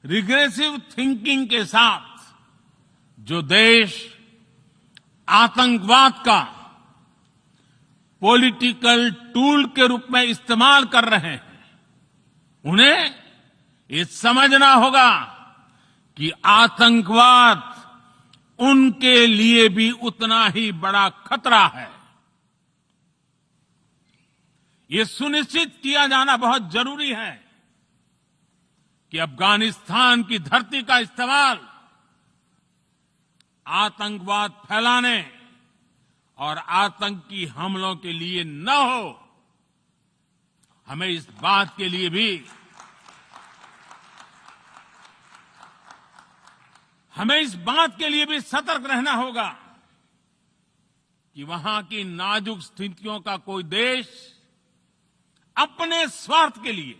Regressive thinking के साथ जो देश आतंकवाद का पॉलिटिकल टूल के रूप में इस्तेमाल कर रहे हैं, उन्हें ये समझना होगा कि आतंकवाद उनके लिए भी उतना ही बड़ा खतरा है। ये सुनिश्चित किया जाना बहुत जरूरी है कि अफगानिस्तान की धरती का इस्तेमाल आतंकवाद फैलाने और आतंकी हमलों के लिए न हो। हमें इस बात के लिए भी सतर्क रहना होगा कि वहां की नाजुक स्थितियों का कोई देश अपने स्वार्थ के लिए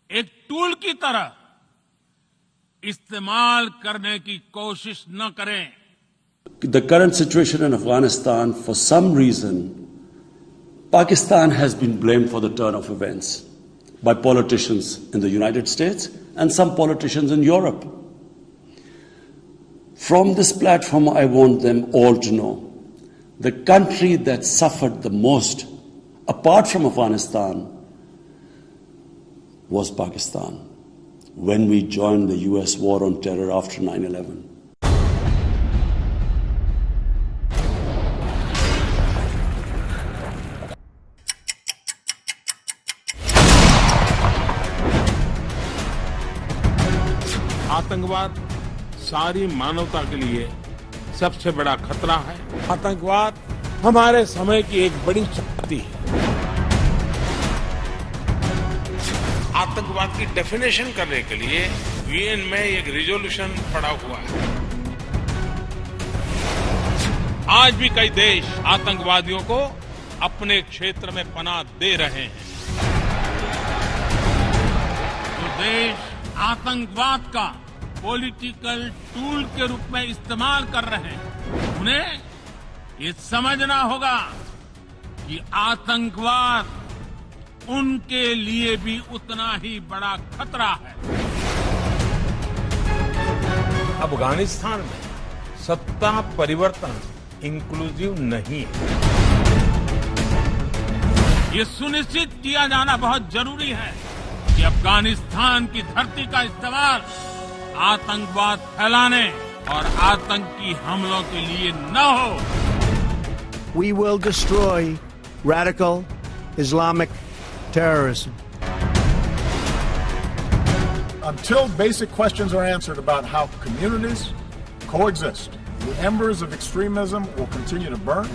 एक टूल की तरह इस्तेमाल करने की कोशिश न करें। The current situation in Afghanistan, for some reason, Pakistan has been blamed for the turn of events by politicians in the United States and some politicians in Europe. From this platform, I want them all to know the country that suffered the most, apart from Afghanistan, was Pakistan when we joined the US war on terror after 9/11. आतंकवाद सारी मानवता के लिए सबसे बड़ा खतरा है। आतंकवाद हमारे समय की एक बड़ी चुनौती है। आतंकवाद की डेफिनेशन करने के लिए यूएन में एक रिजोल्यूशन पड़ा हुआ है। आज भी कई देश आतंकवादियों को अपने क्षेत्र में पनाह दे रहे हैं। जो देश आतंकवाद का पॉलिटिकल टूल के रूप में इस्तेमाल कर रहे हैं, उन्हें ये समझना होगा कि आतंकवाद उनके लिए भी उतना ही बड़ा खतरा है। अफगानिस्तान में सत्ता परिवर्तन इंक्लूसिव नहीं है। ये सुनिश्चित किया जाना बहुत जरूरी है कि अफगानिस्तान की धरती का इस्तेमाल आतंकवाद फैलाने और आतंकी हमलों के लिए न हो। We will destroy radical Islamic terrorism. Until basic questions are answered about how communities coexist, the embers of extremism will continue to burn.